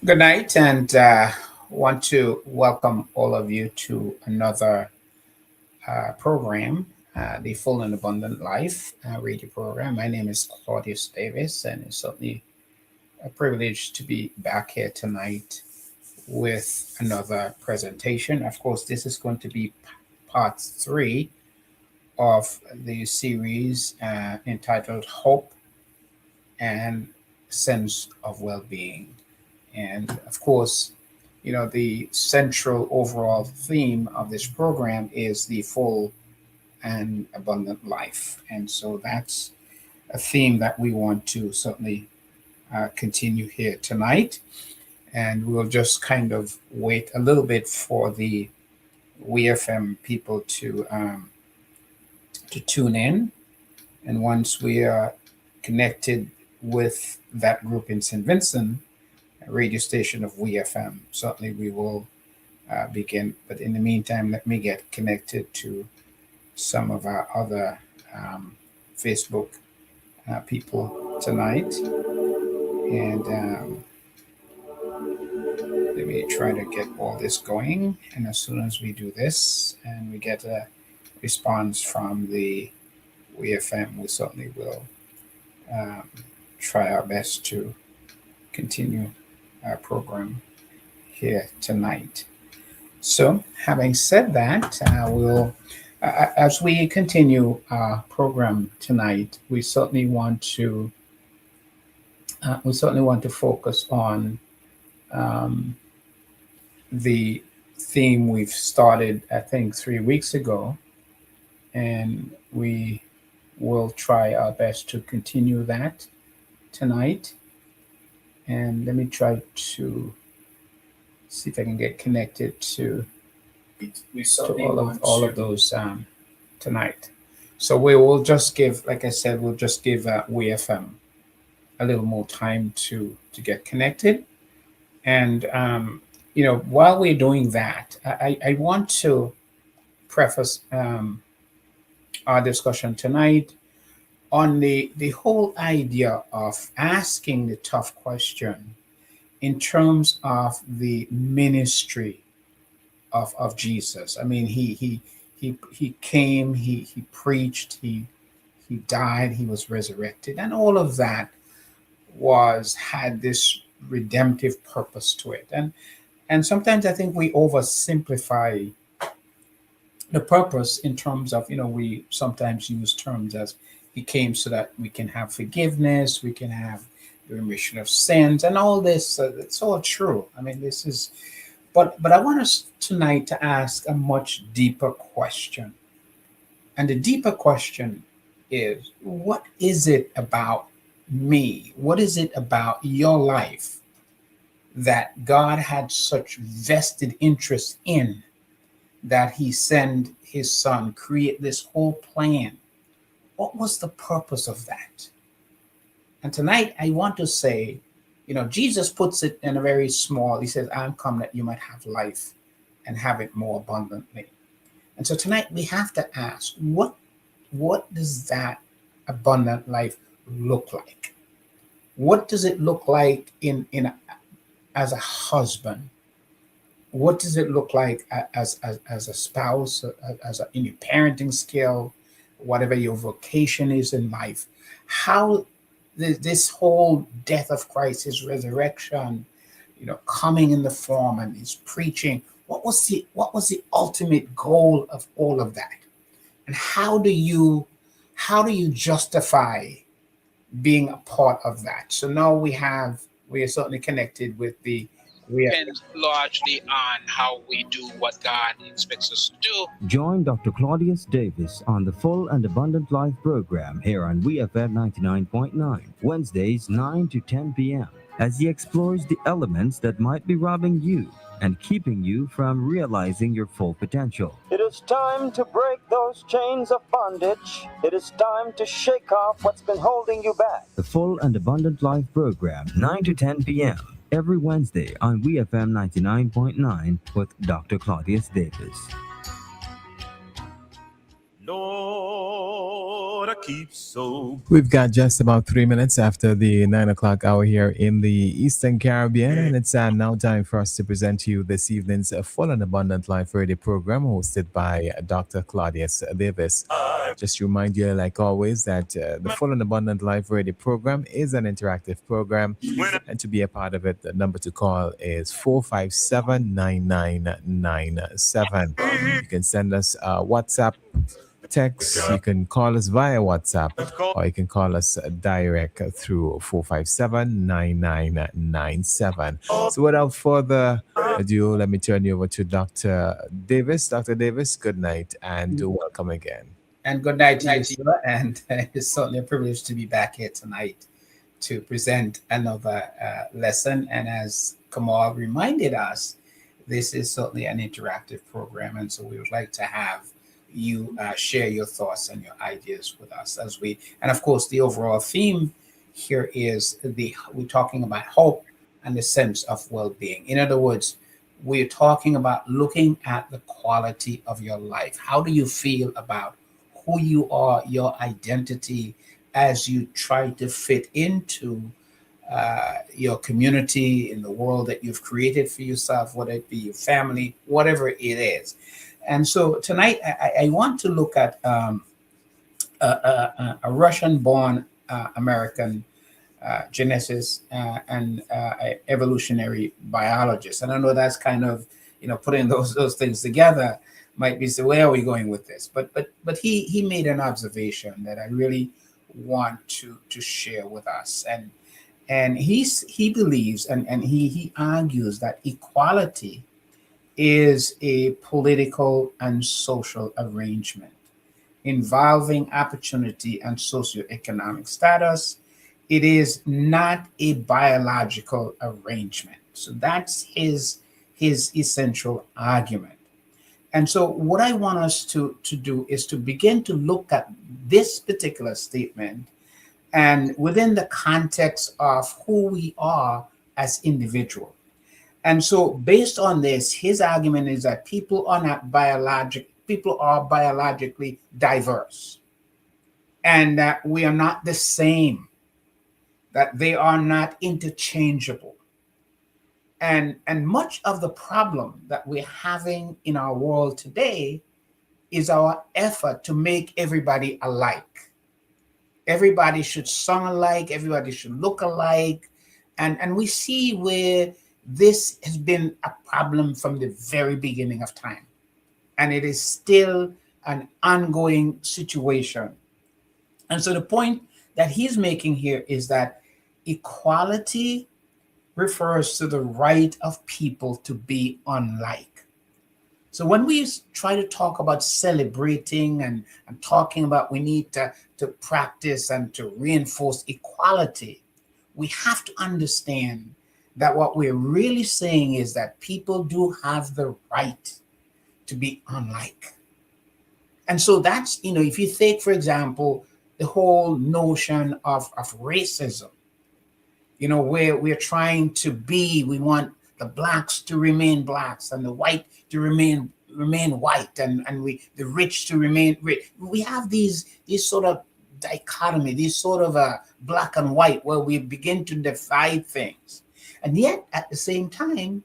Good night, and want to welcome all of you to another program, the Full and Abundant Life radio program. My name is Claudius Davis, and it's certainly a privilege to be back here tonight with another presentation. Of course, this is going to be part three of the series entitled Hope and Sense of Well-Being. And of course, the central overall theme of this program is the full and abundant life. And so that's a theme that we want to certainly continue here tonight. And we'll just kind of wait a little bit for the WFM people to tune in. And once we are connected with that group in St. Vincent, radio station of WFM. Certainly, we will begin. But in the meantime, let me get connected to some of our other Facebook people tonight. And let me try to get all this going. And as soon as we do this and we get a response from the WFM, we certainly will um, try our best to continue our program here tonight. So, having said that, as we continue our program tonight, we certainly want to focus on um, the theme we've started, I think, 3 weeks ago, and we will try our best to continue that tonight. And let me try to see if I can get connected to all of those tonight. So we will just give, like I said, we'll just give WFM a little more time to get connected. And while we're doing that, I want to preface our discussion tonight on the whole idea of asking the tough question in terms of the ministry of Jesus. I mean, he came, he preached, he died, he was resurrected, and all of that had this redemptive purpose to it. And sometimes I think we oversimplify the purpose in terms of, we sometimes use terms as he came so that we can have forgiveness, we can have the remission of sins, and all this. It's all true. I mean, this is, but I want us tonight to ask a much deeper question. And the deeper question is, what is it about me? What is it about your life that God had such vested interest in that he sent his son, create this whole plan? What was the purpose of that? And tonight I want to say, Jesus puts it in a very small, he says, I'm come that you might have life and have it more abundantly. And so tonight we have to ask, what does that abundant life look like? What does it look like as a husband? What does it look like as a spouse, in your parenting skill, whatever your vocation is in life? How this whole death of Christ, his resurrection, coming in the form and his preaching, what was the ultimate goal of all of that? And how do you justify being a part of that? So now we are certainly connected with we are depends largely on how we do what God expects us to do. Join Dr. Claudius Davis on the Full and Abundant Life program here on WFM 99.9, Wednesdays 9 to 10 p.m. as he explores the elements that might be robbing you and keeping you from realizing your full potential. It is time to break those chains of bondage. It is time to shake off what's been holding you back. The Full and Abundant Life program, 9 to 10 p.m. every Wednesday on WFM 99.9 with Dr. Claudius Davis. Lord, We've got just about 3 minutes after the 9 o'clock hour here in the Eastern Caribbean, and it's now time for us to present to you this evening's Full and Abundant Life Radio program hosted by Dr. Claudius Davis. Just to remind you, like always, that the Full and Abundant Life Radio program is an interactive program, and to be a part of it, the number to call is 457-9997. You can send us a WhatsApp text, you can call us via WhatsApp, or you can call us direct through 457-9997. So without further ado, let me turn you over to Dr. Davis. Dr. Davis, good night and welcome again. And good night to you, sir. And it's certainly a privilege to be back here tonight to present another lesson. And as Kamal reminded us, this is certainly an interactive program. And so we would like to have you share your thoughts and your ideas with us as we, and of course, the overall theme here is we're talking about hope and the sense of well-being. In other words, we're talking about looking at the quality of your life. How do you feel about who you are, your identity, as you try to fit into your community, in the world that you've created for yourself, whether it be your family, whatever it is. And so tonight, I want to look at a Russian-born American geneticist and evolutionary biologist. And I know that's kind of, putting those things together might be, so where are we going with this? But he made an observation that I really want to share with us. And he believes and he argues that equality is a political and social arrangement involving opportunity and socioeconomic status. It is not a biological arrangement. So that's his essential argument. And so what I want us to do is to begin to look at this particular statement and within the context of who we are as individuals. And so based on this, his argument is that people are biologically diverse, and that we are not the same, that they are not interchangeable. And much of the problem that we're having in our world today is our effort to make everybody alike. Everybody should sound alike, everybody should look alike. And we see where this has been a problem from the very beginning of time. And it is still an ongoing situation. And so the point that he's making here is that equality refers to the right of people to be unlike. So when we try to talk about celebrating and talking about we need to practice and to reinforce equality, we have to understand that what we're really saying is that people do have the right to be unlike. And so that's, if you take, for example, the whole notion of racism, where we're trying to we want the blacks to remain blacks and the white to remain white and the rich to remain rich. We have these sort of dichotomy, these sort of black and white, where we begin to divide things. And yet, at the same time,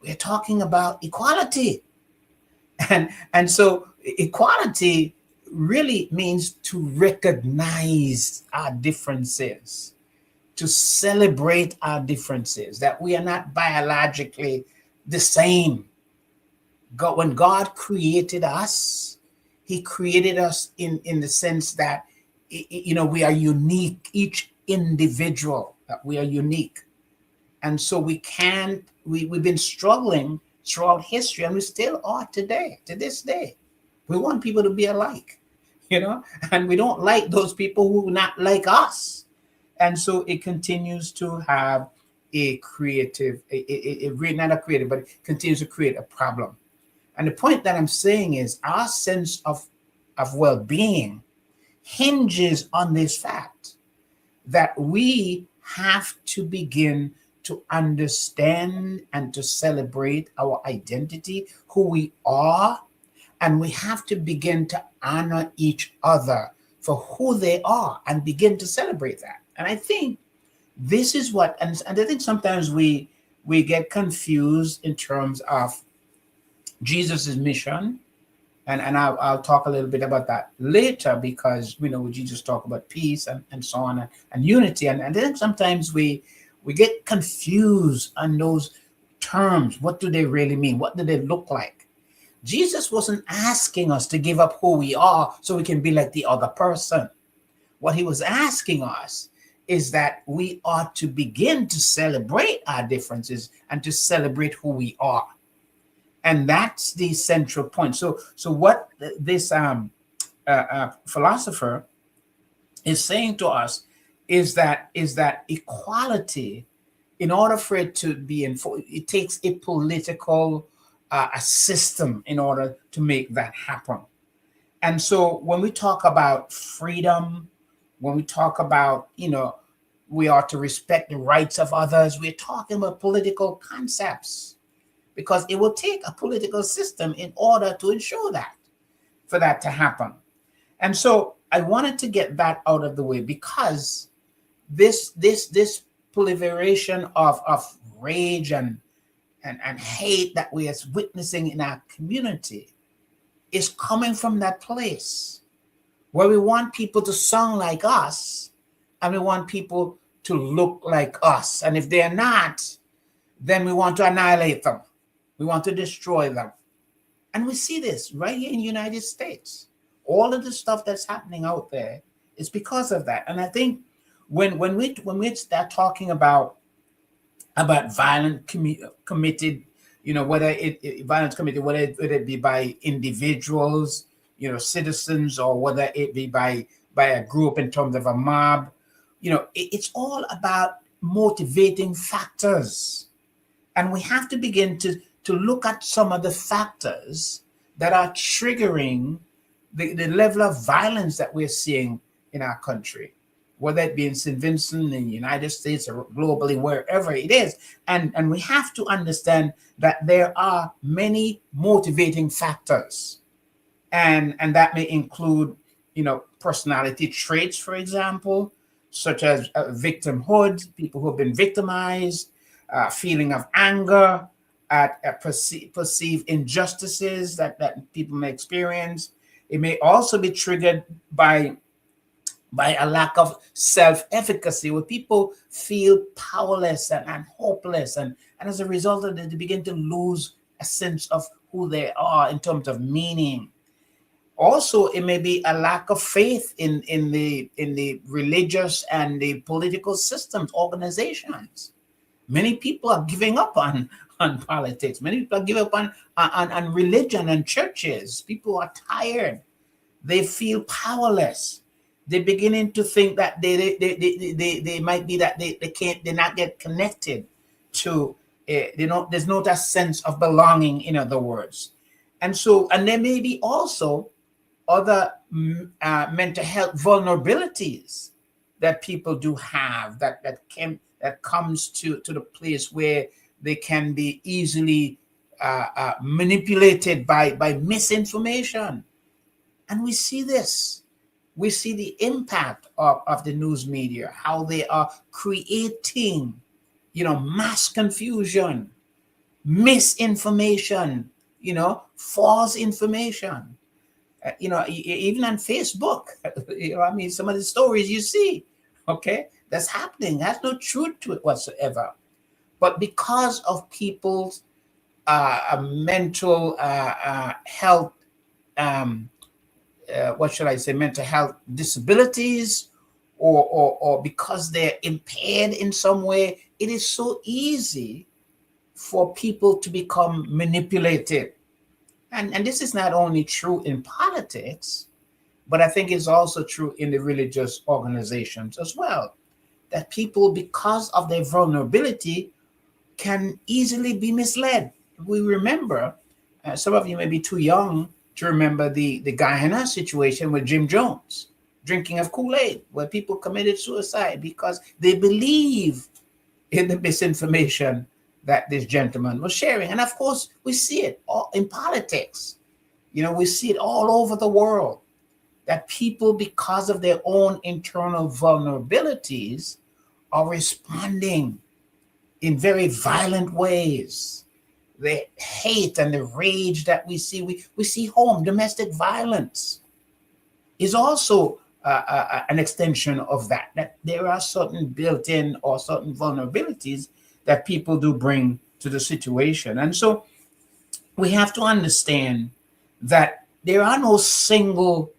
we're talking about equality. And so equality really means to recognize our differences, to celebrate our differences, that we are not biologically the same. When God created us, he created us in the sense that, we are unique, each individual, that we are unique. And so we've been struggling throughout history, and we still are today, to this day. We want people to be alike, and we don't like those people who are not like us. And so it continues to have it continues to create a problem. And the point that I'm saying is our sense of well-being hinges on this fact that we have to begin to understand and to celebrate our identity, who we are, and we have to begin to honor each other for who they are and begin to celebrate that. And I think this is what, and I think sometimes we get confused in terms of Jesus's mission, and I'll talk a little bit about that later, because we know Jesus talk about peace and so on, and unity, and then sometimes we get confused on those terms. What do they really mean? What do they look like? Jesus wasn't asking us to give up who we are so we can be like the other person. What he was asking us is that we ought to begin to celebrate our differences and to celebrate who we are. And that's the central point. So what this philosopher is saying to us is that equality, in order for it to be enforced, it takes a political a system in order to make that happen. And so when we talk about freedom, when we talk about, we are to respect the rights of others, we're talking about political concepts, because it will take a political system in order to ensure that, for that to happen. And so I wanted to get that out of the way, because this proliferation of rage and hate that we are witnessing in our community is coming from that place where we want people to sound like us, and we want people to look like us. And if they're not, then we want to annihilate them. We want to destroy them. And we see this right here in the United States. All of the stuff that's happening out there is because of that. And I think when we start talking about violence committed, whether violence committed, whether it be by individuals, citizens, or whether it be by a group in terms of a mob, it's all about motivating factors. And we have to begin to look at some of the factors that are triggering the level of violence that we're seeing in our country, whether it be in St. Vincent, in the United States, or globally, wherever it is. And we have to understand that there are many motivating factors. And that may include, personality traits, for example, such as victimhood, people who have been victimized, feeling of anger at perceived injustices that people may experience. It may also be triggered by a lack of self-efficacy, where people feel powerless and hopeless. And as a result of it, they begin to lose a sense of who they are in terms of meaning. Also, it may be a lack of faith in the religious and the political systems, organizations. Many people are giving up on politics. Many people are giving up on religion and churches. People are tired. They feel powerless. They're beginning to think that they might be that they're not get connected to there's not a sense of belonging, in other words. And there may be also other mental health vulnerabilities that people do have, that comes to the place where they can be easily manipulated by misinformation. And we see this. We see the impact of the news media, how they are creating, mass confusion, misinformation, false information. Even on Facebook, some of the stories you see, okay, that's happening. There's no truth to it whatsoever. But because of people's mental health, what should I say, mental health disabilities, or because they're impaired in some way, it is so easy for people to become manipulated. And this is not only true in politics, but I think it's also true in the religious organizations as well, that people, because of their vulnerability, can easily be misled. We remember, some of you may be too young to remember the Guyana situation with Jim Jones, drinking of Kool-Aid, where people committed suicide because they believe in the misinformation that this gentleman was sharing. And of course, we see it all in politics. We see it all over the world, that people, because of their own internal vulnerabilities, are responding in very violent ways. The hate and the rage that we see, we see domestic violence is also an extension of that, that there are certain built-in or certain vulnerabilities that people do bring to the situation. And so we have to understand that there are no single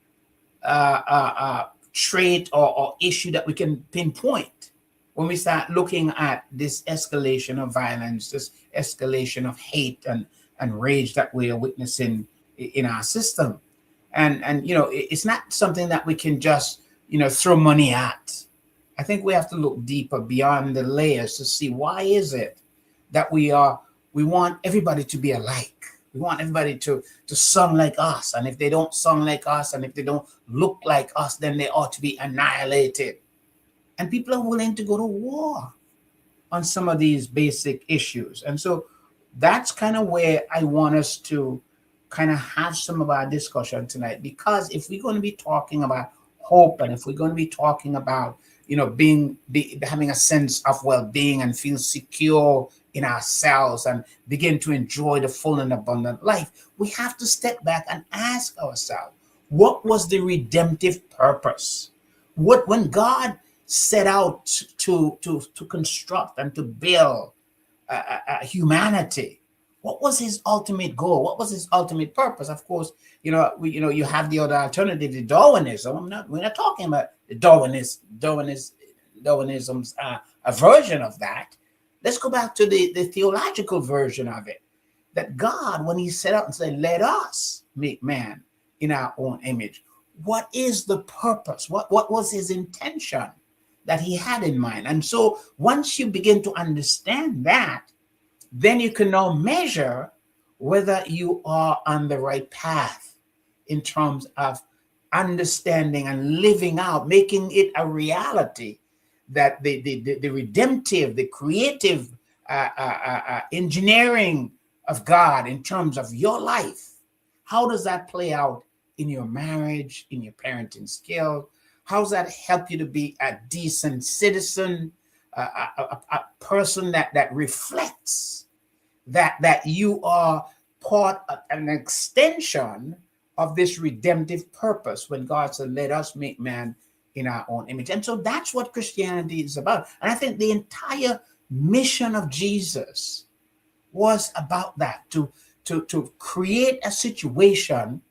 trait or issue that we can pinpoint when we start looking at this escalation of violence, this escalation of hate and rage that we are witnessing in our system. And it's not something that we can just throw money at. I think we have to look deeper beyond the layers to see why is it that we want everybody to be alike. We want everybody to sing like us. And if they don't sing like us, and if they don't look like us, then they ought to be annihilated. And people are willing to go to war on some of these basic issues. And so that's kind of where I want us to kind of have some of our discussion tonight. Because if we're going to be talking about hope, and if we're going to be talking about having a sense of well-being and feel secure in ourselves and begin to enjoy the full and abundant life, we have to step back and ask ourselves, what was the redemptive purpose? When God set out to construct and to build humanity, what was his ultimate goal? What was his ultimate purpose? Of course, you have the other alternative, the Darwinism. We're not talking about the Darwinism's a version of that. Let's go back to the theological version of it. That God, when he set out and said, let us make man in our own image, what is the purpose? What was his intention that he had in mind? And so once you begin to understand that, then you can now measure whether you are on the right path in terms of understanding and living out, making it a reality that the redemptive, the creative engineering of God in terms of your life. How does that play out in your marriage, in your parenting skill? How does that help you to be a decent citizen, a person that reflects that you are part of an extension of this redemptive purpose when God said, let us make man in our own image. And so that's what Christianity is about. And I think the entire mission of Jesus was about that, to create a situation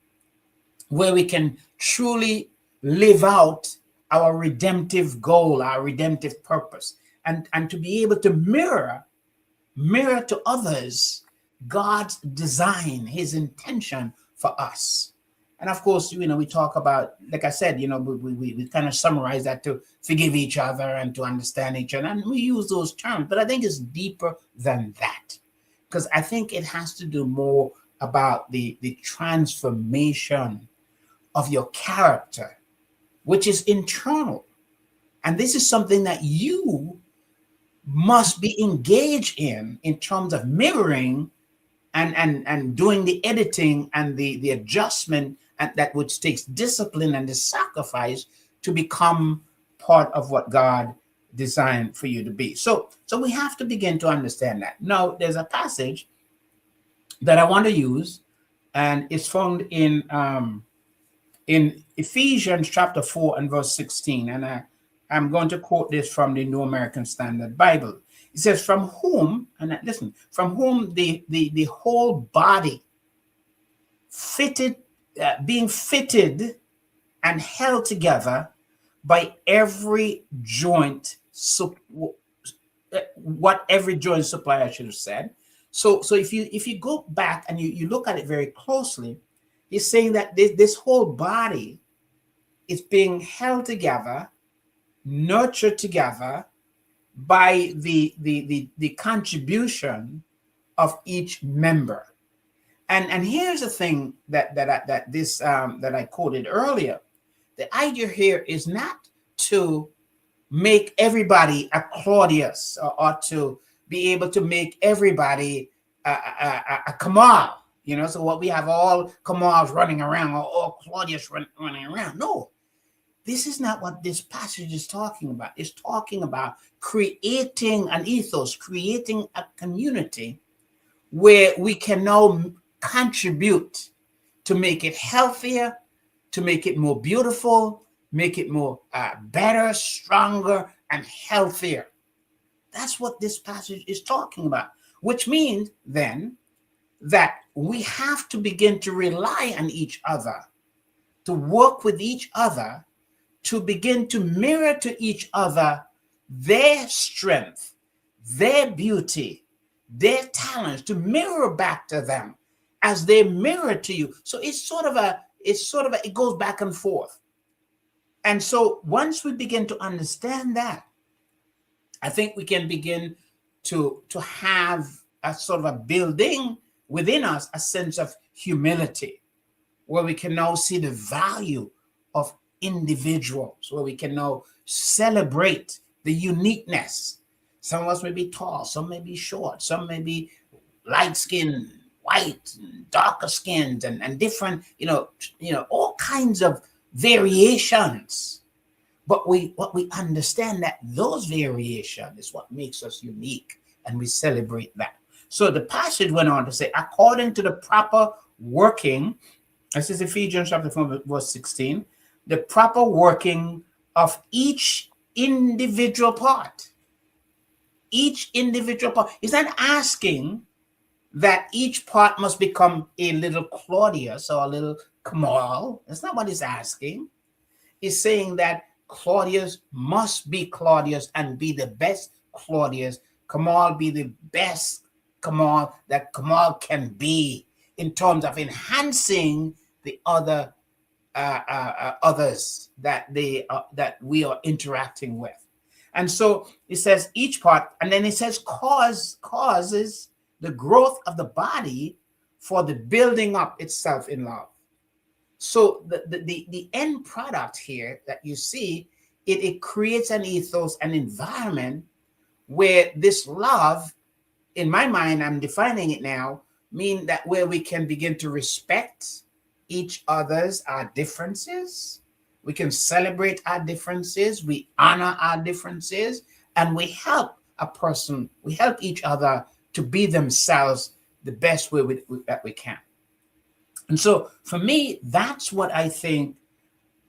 where we can truly live out our redemptive goal, our redemptive purpose, and to be able to mirror to others God's design, his intention for us. And of course, we talk about, like I said, we kind of summarize that to forgive each other and to understand each other. And we use those terms, but I think it's deeper than that, because I think it has to do more about the transformation of your character, which is internal. And this is something that you must be engaged in terms of mirroring and doing the editing and the adjustment, and that which takes discipline and the sacrifice to become part of what God designed for you to be. So we have to begin to understand that. Now, there's a passage that I want to use, and it's found in Ephesians chapter 4 and verse 16. And I'm going to quote this from the New American Standard Bible. It says, from whom the whole body being fitted and held together by every joint, what every joint supply, I should have said. So if you go back and you look at it very closely, he's saying that this whole body is being held together, nurtured together by the contribution of each member. And here's the thing that I quoted earlier. The idea here is not to make everybody a Claudius, or to be able to make everybody a Kamal, So what we have all Kamals running around, or all Claudius running around. No, this is not what this passage is talking about. It's talking about creating an ethos, creating a community where we can now contribute to make it healthier, to make it more beautiful, make it more better, stronger, and healthier. That's what this passage is talking about, which means then that we have to begin to rely on each other, to work with each other, to begin to mirror to each other their strength, their beauty, their talents, to mirror back to them as they mirror to you. So it goes back and forth. And so once we begin to understand that, I think we can begin to have a sort of a building within us, a sense of humility, where we can now see the value of individuals, where we can now celebrate the uniqueness. Some of us may be tall, some may be short, some may be light skinned, white, darker skinned, and different, all kinds of variations. But what we understand, that those variations is what makes us unique, and we celebrate that. So the passage went on to say, according to the proper working, this is Ephesians chapter 4, verse 16, the proper working of each individual part. Each individual part. He's not asking that each part must become a little Claudius or a little Kamal. That's not what he's asking. He's saying that Claudius must be Claudius and be the best Claudius. Kamal be the best Kamal that Kamal can be, in terms of enhancing the other others that we are interacting with. And so it says each part, and then it says causes the growth of the body for the building up itself in love. So the end product here that you see, it creates an ethos, an environment where this love, in my mind, I'm defining it now, mean that where we can begin to respect each other's our differences, we can celebrate our differences, we honor our differences, and we help each other to be themselves the best way that we can. And so for me, that's what I think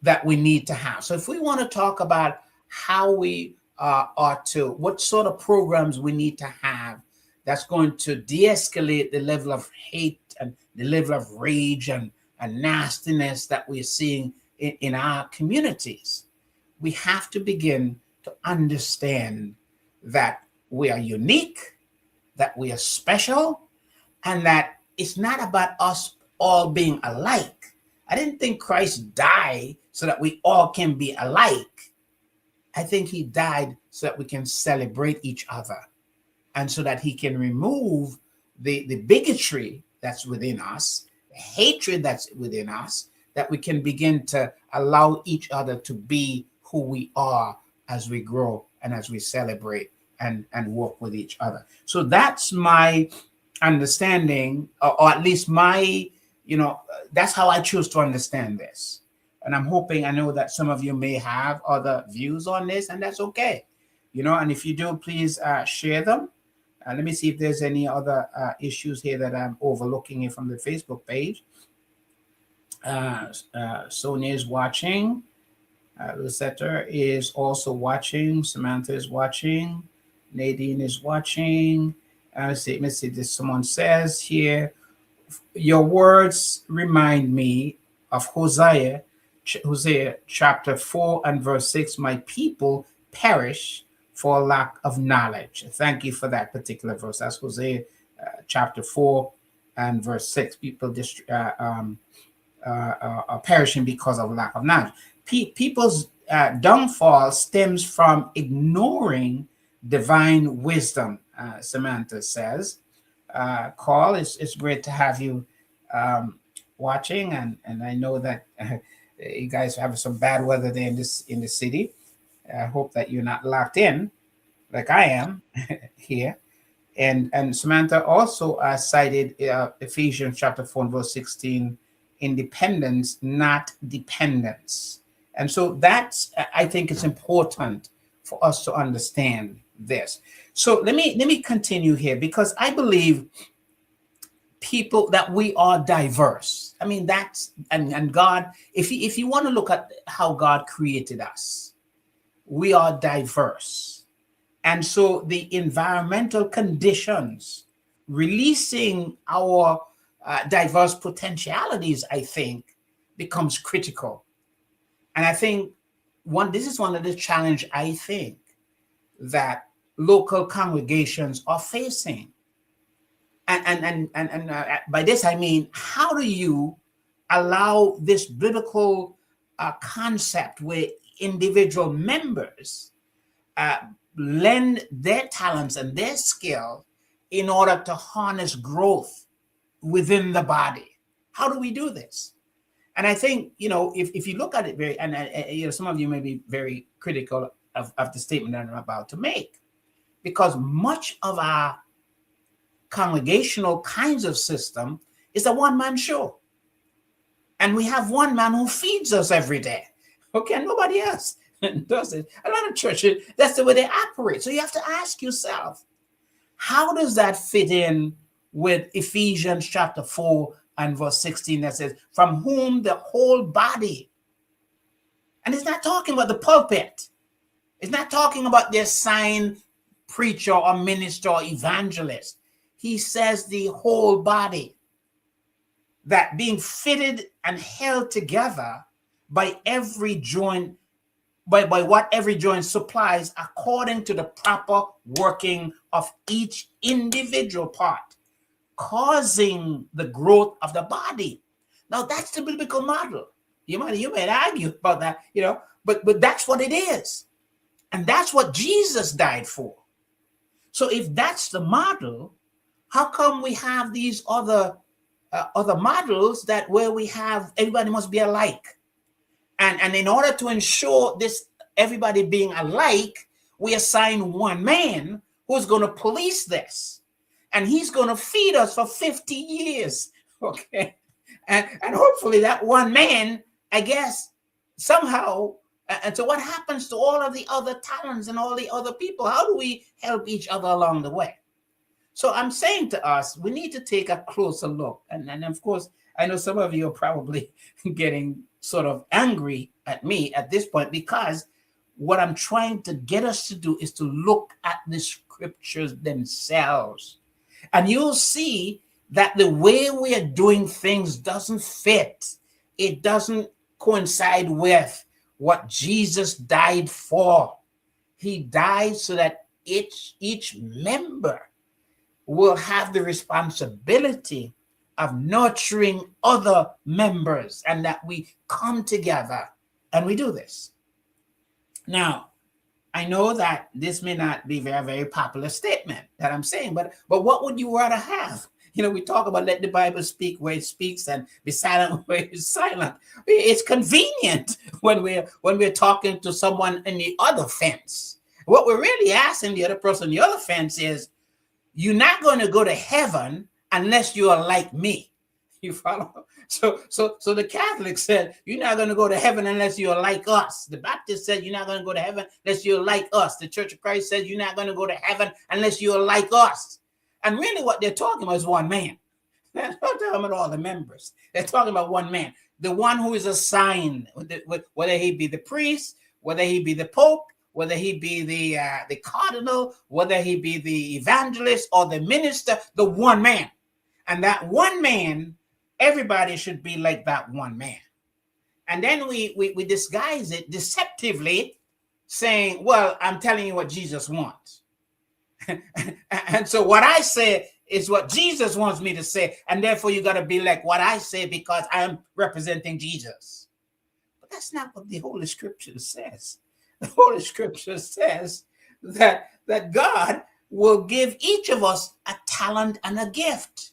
that we need to have. So if we want to talk about how we what sort of programs we need to have that's going to de-escalate the level of hate and the level of rage and nastiness that we're seeing in our communities, we have to begin to understand that we are unique, that we are special, and that it's not about us all being alike. I didn't think Christ died so that we all can be alike. I think he died so that we can celebrate each other, and so that he can remove the bigotry that's within us, the hatred that's within us, that we can begin to allow each other to be who we are as we grow and as we celebrate and work with each other. So that's my understanding, or at least my, that's how I choose to understand this. And I'm hoping, I know that some of you may have other views on this, and that's okay. And if you do, please share them. Let me see if there's any other issues here that I'm overlooking here from the Facebook page. Sonia is watching. Lucetta is also watching. Samantha is watching. Nadine is watching. Let's see, this someone says here, your words remind me of Hosea chapter 4 and verse 6. My people perish for lack of knowledge. Thank you for that particular verse. That's Hosea chapter 4 and verse 6. People are perishing because of lack of knowledge. People's downfall stems from ignoring divine wisdom, Samantha says. Carl, it's great to have you watching, and I know that you guys have some bad weather there in the city. I hope that you're not locked in like I am here. And Samantha also cited Ephesians chapter 4 and verse 16, independence, not dependence. And so that's, I think it's important for us to understand this. So let me continue here, because I believe people that we are diverse. I mean, that's and God, if you want to look at how God created us, we are diverse. And so the environmental conditions releasing our diverse potentialities, I think, becomes critical. And I think this is one of the challenge, I think, that local congregations are facing. And by this I mean, how do you allow this biblical concept where individual members uh, lend their talents and their skill in order to harness growth within the body? How do we do this? And I think, if you look at it very, and some of you may be very critical of the statement that I'm about to make, because much of our congregational kinds of system is a one-man show. And we have one man who feeds us every day. Okay, nobody else does it. A lot of churches, that's the way they operate. So you have to ask yourself, how does that fit in with Ephesians chapter 4 and verse 16 that says, from whom the whole body, and it's not talking about the pulpit. It's not talking about the assigned preacher or minister or evangelist. He says the whole body, that being fitted and held together by every joint, by what every joint supplies, according to the proper working of each individual part, causing the growth of the body. Now that's the biblical model. You might argue about that, but that's what it is. And that's what Jesus died for. So if that's the model, how come we have these other models that where we have everybody must be alike? And in order to ensure this everybody being alike, we assign one man who's going to police this, and he's going to feed us for 50 years. Okay, and hopefully that one man, I guess, somehow. And so what happens to all of the other talents and all the other people? How do we help each other along the way? So I'm saying to us, we need to take a closer look. And of course, I know some of you are probably getting sort of angry at me at this point, because what I'm trying to get us to do is to look at the scriptures themselves. And you'll see that the way we are doing things doesn't fit. It doesn't coincide with what Jesus died for. He died so that each member will have the responsibility of nurturing other members, and that we come together and we do this. Now, I know that this may not be a very, very popular statement that I'm saying, but what would you rather have? We talk about let the Bible speak where it speaks and be silent where it's silent. It's convenient when we're talking to someone in the other fence. What we're really asking the other person on the other fence is, you're not going to go to heaven unless you are like me. You follow? So the Catholic said, you're not going to go to heaven unless you're like us. The Baptist said, you're not going to go to heaven unless you're like us. The Church of Christ says, you're not going to go to heaven unless you're like us. And really what they're talking about is one man. They're not talking about all the members. They're talking about one man, the one who is assigned, whether he be the priest, whether he be the pope, whether he be the cardinal, whether he be the evangelist or the minister, the one man. And that one man, everybody should be like that one man. And then we disguise it deceptively, saying, well, I'm telling you what Jesus wants. And so what I say is what Jesus wants me to say, and therefore you got to be like what I say because I'm representing Jesus. But that's not what the Holy Scripture says. The Holy Scripture says that God will give each of us a talent and a gift,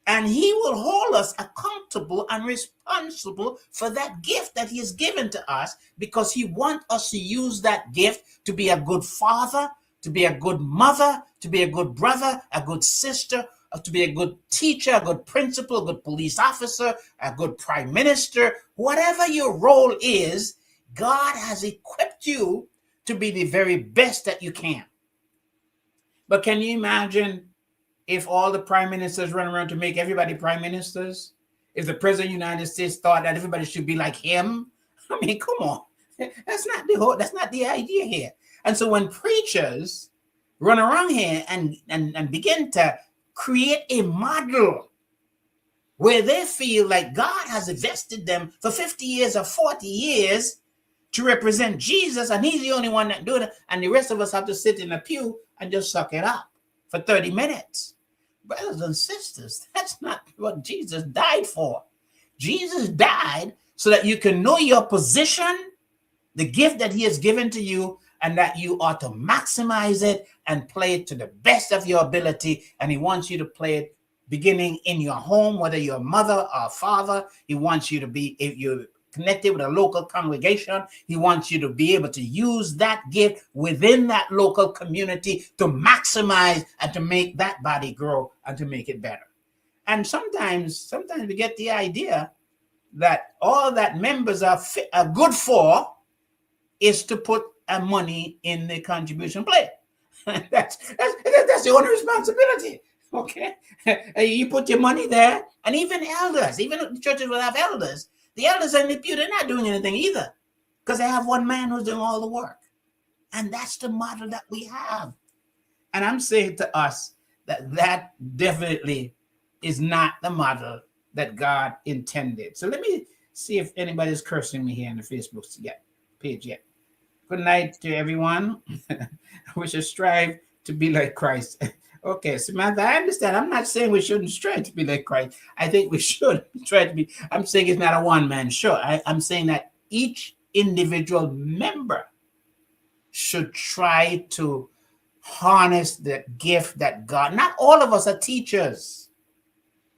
and he will hold us accountable and responsible for that gift that he has given to us, because he wants us to use that gift to be a good father, to be a good mother, to be a good brother, a good sister, to be a good teacher, a good principal, a good police officer, a good prime minister. Whatever your role is, God has equipped you to be the very best that you can. But can you imagine if all the prime ministers run around to make everybody prime ministers? If the president of the United States thought that everybody should be like him? I mean, come on. That's not the idea here. And so when preachers run around here and begin to create a model where they feel like God has invested them for 50 years or 40 years to represent Jesus, and he's the only one that do it, and the rest of us have to sit in a pew and just suck it up for 30 minutes. Brothers and sisters, that's not what Jesus died for. Jesus died so that you can know your position, the gift that he has given to you, and that you ought to maximize it and play it to the best of your ability. And he wants you to play it beginning in your home, whether you're a mother or a father. He wants you to be, if you're connected with a local congregation, he wants you to be able to use that gift within that local community to maximize and to make that body grow and to make it better. And sometimes we get the idea that all that members are good for is to put money in the contribution plate. that's the only responsibility. Okay, you put your money there, and even elders, even churches will have elders. The elders in the pew, they're not doing anything either, because they have one man who's doing all the work, and that's the model that we have. And I'm saying to us that definitely is not the model that God intended. So let me see if anybody's cursing me here on the Facebook page yet. Good night to everyone. We should strive to be like Christ. Okay, Samantha, I understand. I'm not saying we shouldn't strive to be like Christ. I think we should try to be. I'm saying it's not a one-man show. I'm saying that each individual member should try to harness the gift that God. Not all of us are teachers.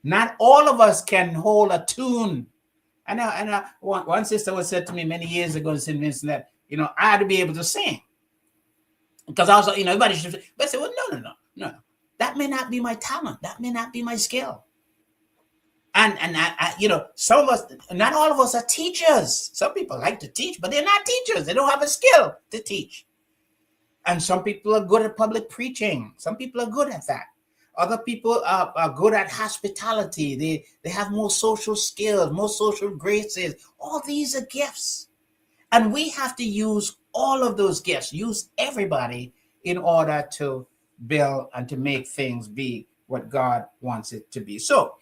Not all of us can hold a tune. I know. One sister was said to me many years ago in St. Vincent that, I had to be able to sing. Because also, everybody should. But I said, well, no. That may not be my talent. That may not be my skill. And some of us, not all of us are teachers. Some people like to teach, but they're not teachers. They don't have a skill to teach. And some people are good at public preaching. Some people are good at that. Other people are good at hospitality. They have more social skills, more social graces. All these are gifts. And we have to use all of those gifts, use everybody in order to build and to make things be what God wants it to be. So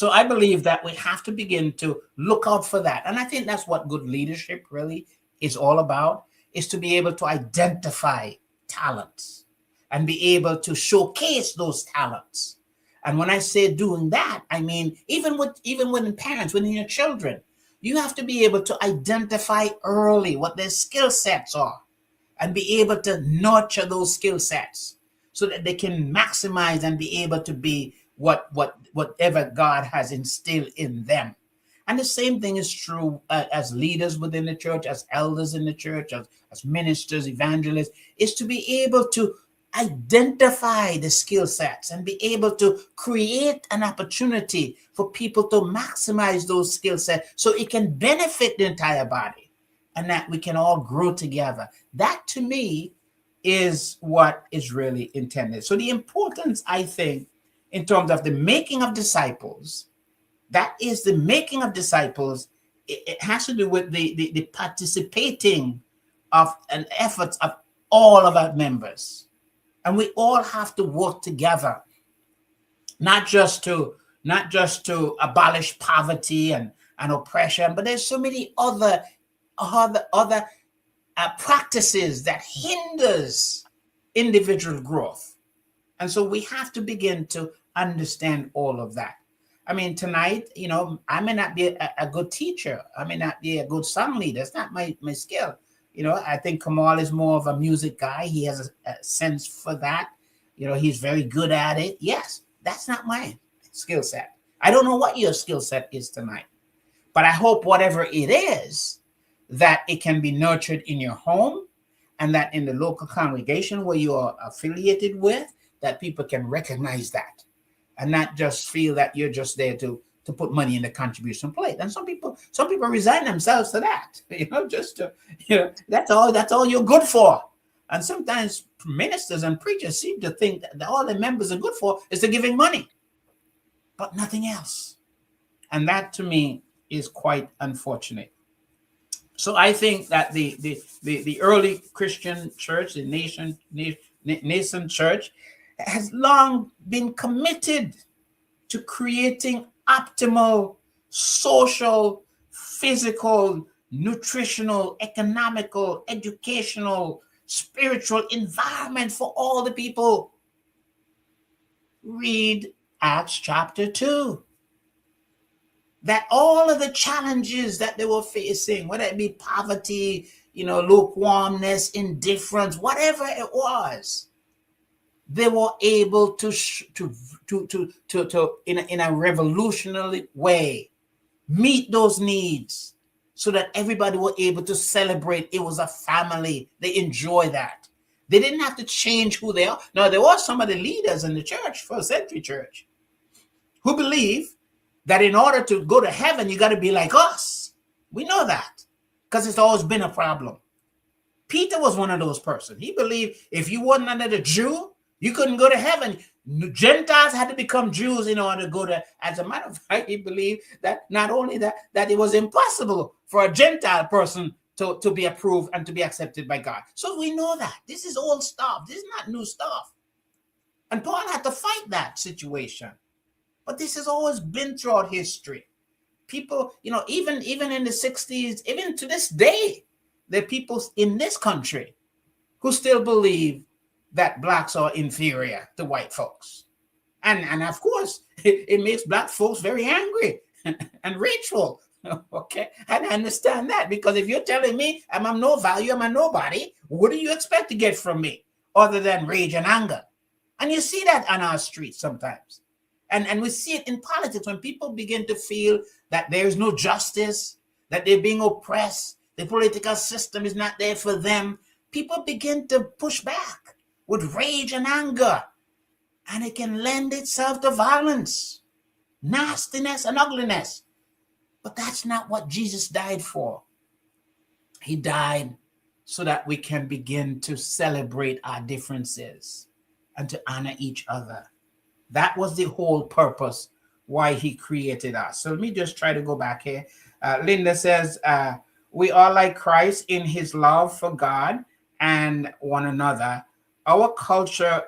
I believe that we have to begin to look out for that. And I think that's what good leadership really is all about, is to be able to identify talents and be able to showcase those talents. And when I say doing that, I mean, even within parents, within your children, you have to be able to identify early what their skill sets are and be able to nurture those skill sets so that they can maximize and be able to be whatever God has instilled in them. And the same thing is true as leaders within the church, as elders in the church, as ministers, evangelists, is to be able to identify the skill sets and be able to create an opportunity for people to maximize those skill sets so it can benefit the entire body and that we can all grow together. That to me is what is really intended. So the importance, I think, in terms of the making of disciples, that is the making of disciples. It has to do with the participating of an efforts of all of our members. And we all have to work together, not just to abolish poverty and oppression, but there's so many other practices that hinders individual growth. And so we have to begin to understand all of that. I mean, tonight, I may not be a good teacher. I may not be a good song leader. It's not my skill. I think Kamal is more of a music guy. He has a sense for that. He's very good at it. Yes, that's not my skill set. I don't know what your skill set is tonight, but I hope whatever it is, that it can be nurtured in your home and that in the local congregation where you are affiliated with, that people can recognize that and not just feel that you're just there to put money in the contribution plate. And some people resign themselves to that, just to, that's all you're good for. And sometimes ministers and preachers seem to think that all the members are good for is the giving money, but nothing else. And that to me is quite unfortunate. So I think that the early Christian church, the nascent church, has long been committed to creating optimal social, physical, nutritional, economical, educational, spiritual environment for all the people. Read Acts chapter 2. That all of the challenges that they were facing, whether it be poverty, lukewarmness, indifference, whatever it was, they were able to in a revolutionary way meet those needs, so that everybody were able to celebrate. It was a family. They enjoy that. They didn't have to change who they are. Now, there were some of the leaders in the church, first century church, who believe that in order to go to heaven, you got to be like us. We know that because it's always been a problem. Peter was one of those persons. He believed if you wasn't under the Jew, you couldn't go to heaven. Gentiles had to become Jews in order to go to. As a matter of fact, he believed that not only that it was impossible for a Gentile person to be approved and to be accepted by God. So we know that. This is old stuff. This is not new stuff. And Paul had to fight that situation. But this has always been throughout history. People, even in the 60s, even to this day, there are people in this country who still believe that blacks are inferior to white folks. And of course, it makes black folks very angry and rageful. Okay, and I understand that, because if you're telling me I'm of no value, I'm a nobody, what do you expect to get from me other than rage and anger? And you see that on our streets sometimes. And we see it in politics when people begin to feel that there is no justice, that they're being oppressed, the political system is not there for them. People begin to push back with rage and anger, and it can lend itself to violence, nastiness, and ugliness. But that's not what Jesus died for. He died so that we can begin to celebrate our differences and to honor each other. That was the whole purpose why he created us. So let me just try to go back here. Linda says, we are like Christ in his love for God and one another. Our culture,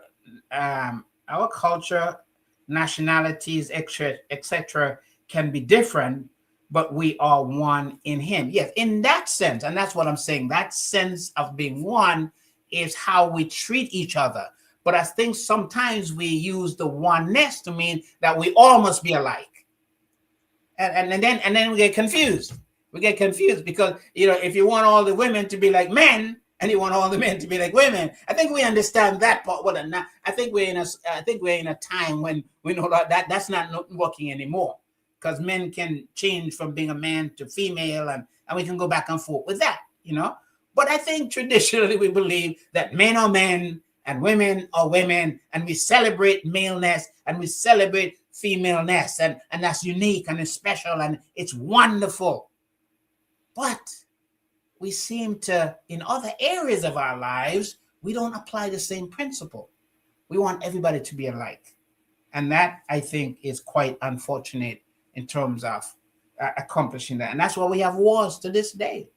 nationalities, etc., can be different, but we are one in him. Yes, in that sense, and that's what I'm saying, that sense of being one is how we treat each other. But I think sometimes we use the oneness to mean that we all must be alike. And then we get confused. We get confused because, if you want all the women to be like men and you want all the men to be like women, I think we understand that part. Well, not. I think we're in a time when we know that that's not working anymore, because men can change from being a man to female, and we can go back and forth with that, But I think traditionally we believe that men are men and women are women, and we celebrate maleness and we celebrate femaleness, and that's unique and it's special and it's wonderful. But we seem to, in other areas of our lives, we don't apply the same principle. We want everybody to be alike. And that, I think, is quite unfortunate in terms of accomplishing that. And that's why we have wars to this day.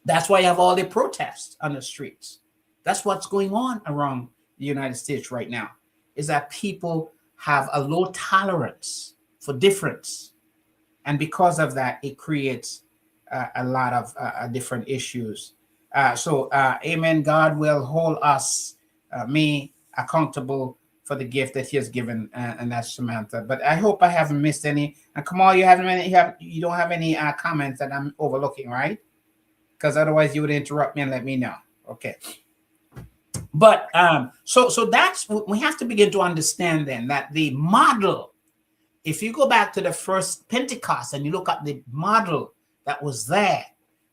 That's why you have all the protests on the streets. That's what's going on around the United States right now, is that people have a low tolerance for difference. And because of that, it creates a lot of different issues. So, amen. God will hold us, me, accountable for the gift that he has given, and that's Samantha. But I hope I haven't missed any. And Kamal, you don't have any comments that I'm overlooking, right? Because otherwise you would interrupt me and let me know. Okay. But so that's, we have to begin to understand then that the model, if you go back to the first Pentecost and you look at the model that was there,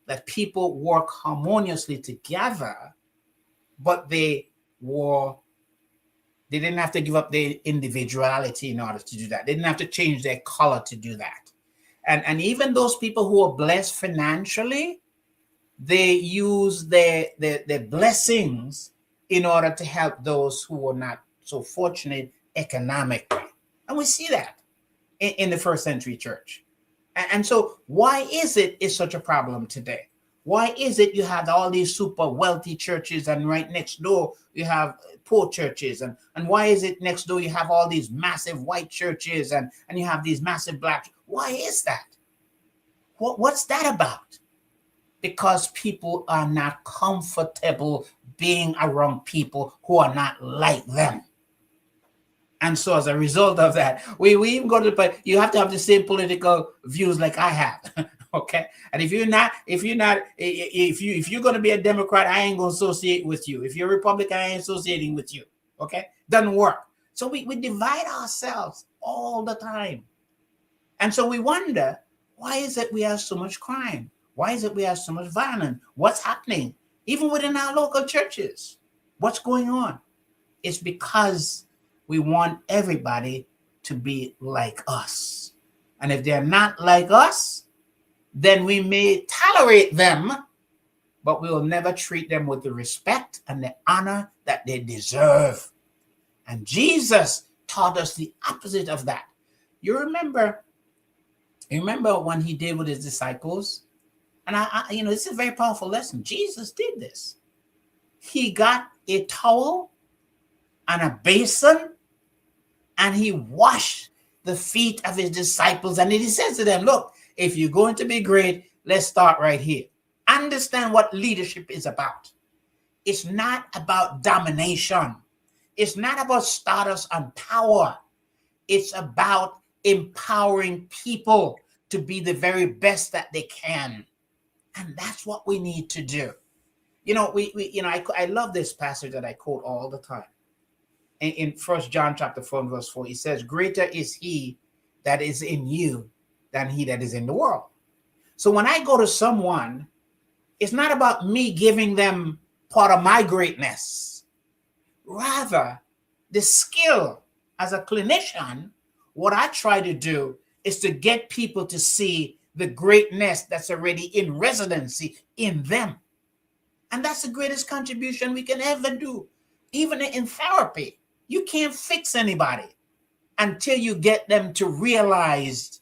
that people work harmoniously together, but they didn't have to give up their individuality in order to do that. They didn't have to change their color to do that. And even those people who are blessed financially, they use their blessings in order to help those who are not so fortunate economically. And we see that in the first century church. And so why is it is such a problem today? Why is it you have all these super wealthy churches and right next door you have poor churches? And why is it next door you have all these massive white churches and you have these massive black? Why is that? What's that about? Because people are not comfortable being around people who are not like them. And so as a result of that, we even go to the point, you have to have the same political views like I have. Okay. And if you're going to be a Democrat, I ain't going to associate with you. If you're a Republican, I ain't associating with you. Okay. Doesn't work. So we divide ourselves all the time. And so we wonder, why is it we have so much crime? Why is it we have so much violence? What's happening? Even within our local churches, what's going on? It's because we want everybody to be like us. And if they're not like us, then we may tolerate them, but we will never treat them with the respect and the honor that they deserve. And Jesus taught us the opposite of that. You remember when he did with his disciples? And it's a very powerful lesson. Jesus did this. He got a towel and a basin and he washed the feet of his disciples. And he says to them, look, if you're going to be great, let's start right here. Understand what leadership is about. It's not about domination. It's not about status and power. It's about empowering people to be the very best that they can. And that's what we need to do. I love this passage that I quote all the time. In 1 John chapter 4 verse 4, he says, greater is he that is in you than he that is in the world. So when I go to someone, it's not about me giving them part of my greatness. Rather, the skill as a clinician, what I try to do is to get people to see the greatness that's already in residency in them. And that's the greatest contribution we can ever do. Even in therapy, you can't fix anybody until you get them to realize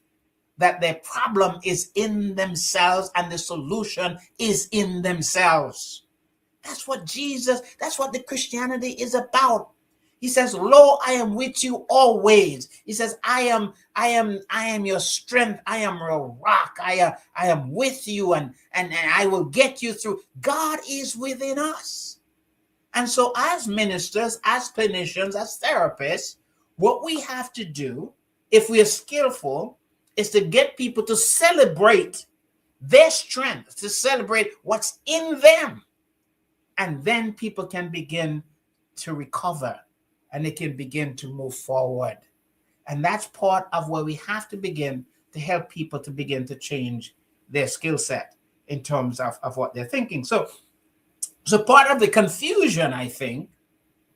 that their problem is in themselves and the solution is in themselves. That's what the Christianity is about. He says, lo, I am with you always. He says, I am your strength. I am your rock. I am with you and I will get you through. God is within us. And so as ministers, as clinicians, as therapists, what we have to do, if we are skillful, is to get people to celebrate their strength, to celebrate what's in them. And then people can begin to recover and they can begin to move forward. And that's part of where we have to begin to help people to begin to change their skill set in terms of what they're thinking. So part of the confusion, I think,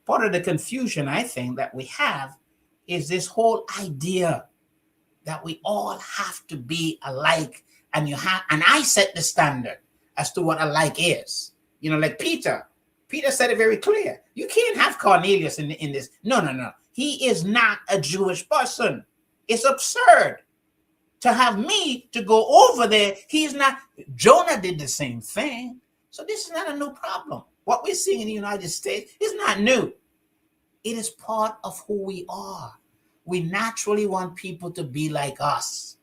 that we have is this whole idea that we all have to be alike, and I set the standard as to what alike is. Like Peter said it very clear. You can't have Cornelius in this. No. He is not a Jewish person. It's absurd to have me to go over there. He's not. Jonah did the same thing. So this is not a new problem. What we're seeing in the United States is not new. It is part of who we are. We naturally want people to be like us.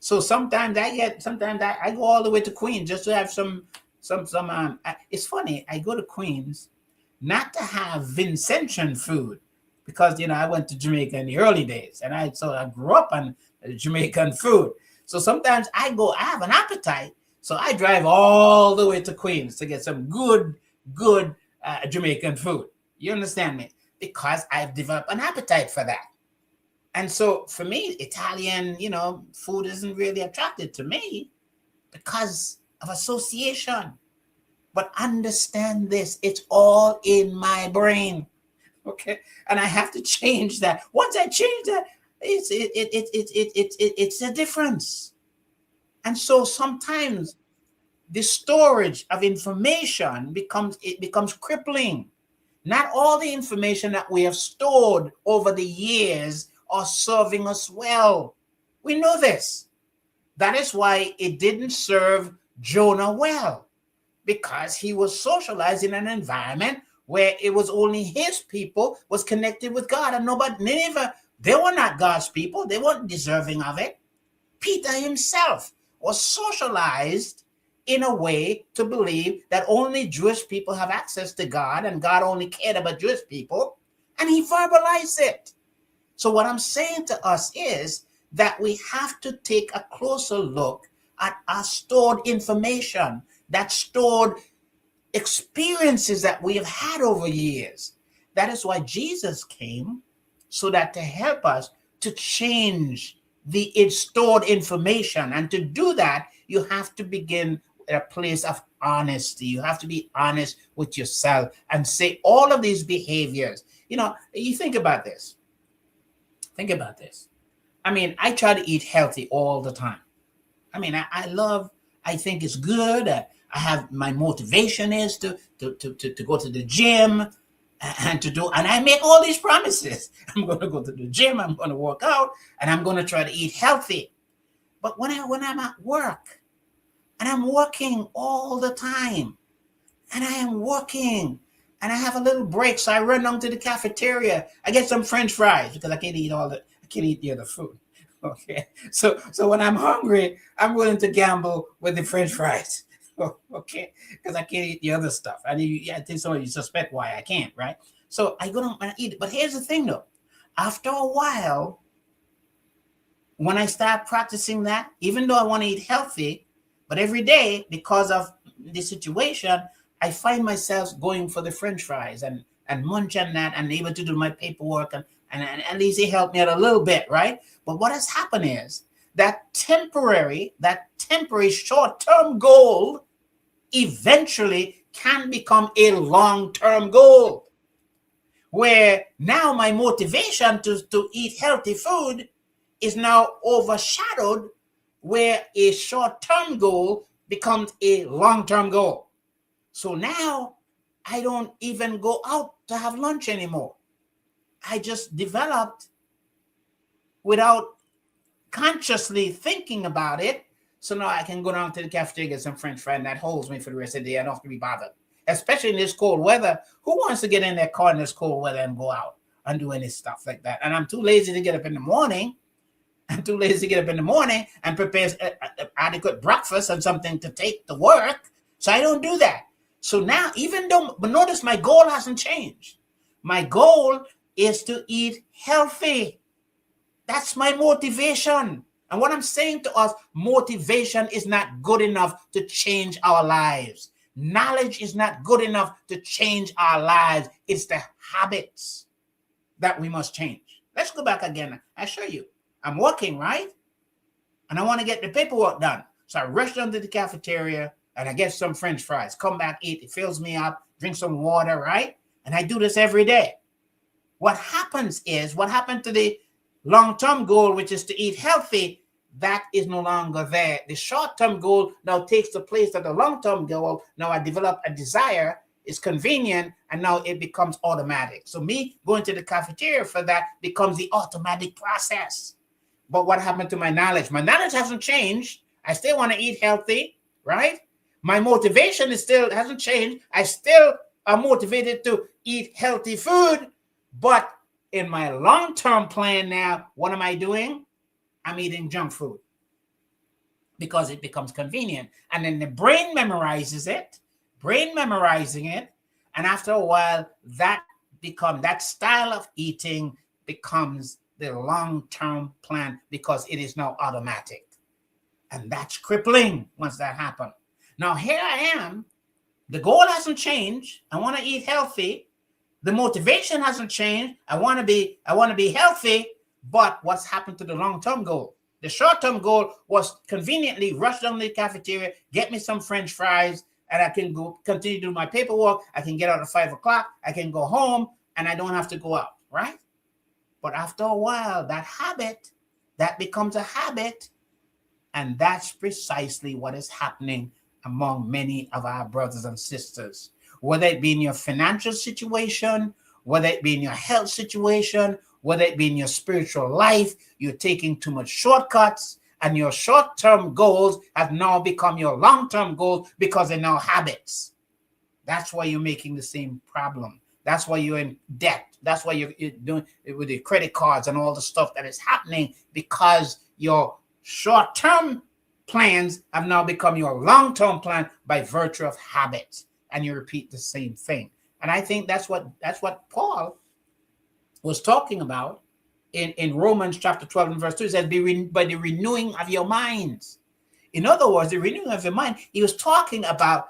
So sometimes I go all the way to Queens just to have some. It's funny. I go to Queens not to have Vincentian food because I went to Jamaica in the early days, and I grew up on Jamaican food. So sometimes I have an appetite, so I drive all the way to Queens to get some good Jamaican food. You understand me? Because I've developed an appetite for that. And so for me, Italian, food isn't really attractive to me because of association. But understand this, it's all in my brain. Okay. And I have to change that. Once I change that, it's a difference. And so sometimes the storage of information becomes crippling. Not all the information that we have stored over the years are serving us well. We know this. That is why it didn't serve Jonah well, because he was socialized in an environment where it was only his people was connected with God, and nobody, Nineveh, they were not God's people. They weren't deserving of it. Peter himself was socialized in a way to believe that only Jewish people have access to God, and God only cared about Jewish people, and he verbalized it. So what I'm saying to us is that we have to take a closer look at our stored information, that stored experiences that we have had over years. That is why Jesus came, so that to help us to change the stored information. And to do that, you have to begin at a place of honesty. You have to be honest with yourself and say all of these behaviors. You think about this. Think about this. I mean, I try to eat healthy all the time. I mean, I think it's good. I have, my motivation is to go to the gym and I make all these promises. I'm going to go to the gym, I'm going to work out, and I'm going to try to eat healthy. But when I'm at work and I'm working all the time, and I am working and I have a little break, so I run down to the cafeteria. I get some French fries because I can't eat the other food. Okay, so when I'm hungry, I'm willing to gamble with the French fries. Okay, because I can't eat the other stuff. I think some of you suspect why I can't, right? So I go down and I eat it. But here's the thing, though. After a while, when I start practicing that, even though I want to eat healthy, but every day, because of the situation, I find myself going for the French fries and munch on that and able to do my paperwork, and at least it helped me out a little bit, right? But what has happened is that temporary short-term goal eventually can become a long-term goal, where now my motivation to eat healthy food is now overshadowed, where a short-term goal becomes a long-term goal. So now I don't even go out to have lunch anymore. I just developed, without consciously thinking about it. So now I can go down to the cafeteria, get some French fry, and that holds me for the rest of the day. I don't have to be bothered. Especially in this cold weather. Who wants to get in their car in this cold weather and go out and do any stuff like that? And I'm too lazy to get up in the morning. I'm too lazy to get up in the morning and prepare adequate breakfast and something to take to work. So I don't do that. So now, but notice my goal hasn't changed. My goal is to eat healthy. That's my motivation. And what I'm saying to us, motivation is not good enough to change our lives. Knowledge is not good enough to change our lives. It's the habits that we must change. Let's go back again. I show you. I'm working, right? And I want to get the paperwork done. So I rush down to the cafeteria and I get some French fries. Come back, eat. It fills me up. Drink some water, right? And I do this every day. What happened to the long-term goal, which is to eat healthy, that is no longer there. The short-term goal now takes the place of the long-term goal. Now I develop a desire, it's convenient, and now it becomes automatic. So me going to the cafeteria for that becomes the automatic process. But what happened to my knowledge? My knowledge hasn't changed. I still want to eat healthy, right? My motivation hasn't changed. I still am motivated to eat healthy food, but in my long-term plan now, what am I doing? I'm eating junk food because it becomes convenient. And then the brain memorizes it, and after a while, that style of eating becomes the long-term plan because it is now automatic. And that's crippling once that happens. Now here I am. The goal hasn't changed. I want to eat healthy. The motivation hasn't changed. I want to be healthy. But what's happened to the long-term goal? The short-term goal was conveniently rush down to the cafeteria, get me some French fries, and I can go continue to do my paperwork. I can get out at 5 o'clock. I can go home, and I don't have to go out, right? But after a while, that becomes a habit. And that's precisely what is happening among many of our brothers and sisters. Whether it be in your financial situation, whether it be in your health situation, whether it be in your spiritual life, you're taking too much shortcuts, and your short-term goals have now become your long-term goals because they're now habits. That's why you're making the same problem. That's why you're in debt. That's why you're doing it with the credit cards and all the stuff that is happening, because your short-term plans have now become your long-term plan by virtue of habits, and you repeat the same thing. And I think that's what Paul was talking about in Romans chapter 12 and verse 2. It says, by the renewing of your minds. In other words, the renewing of your mind, he was talking about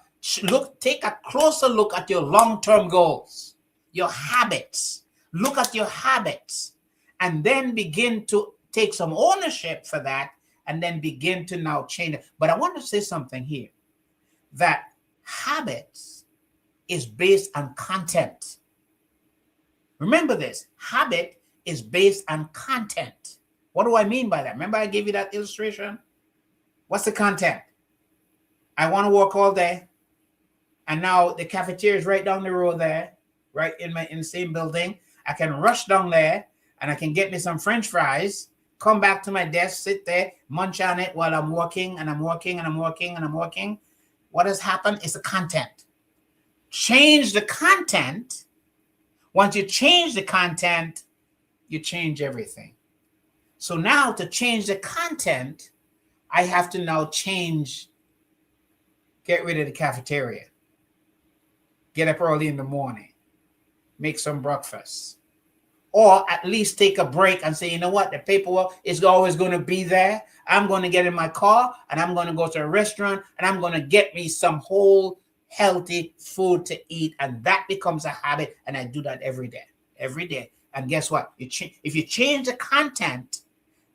take a closer look at your long-term goals, your habits. Look at your habits, and then begin to take some ownership for that, and then begin to now change it. But I want to say something here, that habits is based on content. Remember this, habit is based on content. What do I mean by that? Remember I gave you that illustration? What's the content? I want to work all day, and now the cafeteria is right down the road there, right in the same building. I can rush down there, and I can get me some French fries, come back to my desk, sit there, munch on it while I'm working, and I'm working, and I'm working, and I'm working. What has happened is the content. Change the content. Once you change the content, you change everything. So now to change the content, I have to now get rid of the cafeteria. Get up early in the morning. Make some breakfast. Or at least take a break and say, you know what, the paperwork is always going to be there. I'm going to get in my car, and I'm going to go to a restaurant, and I'm going to get me some whole healthy food to eat. And that becomes a habit. And I do that every day. And guess what? If you change the content,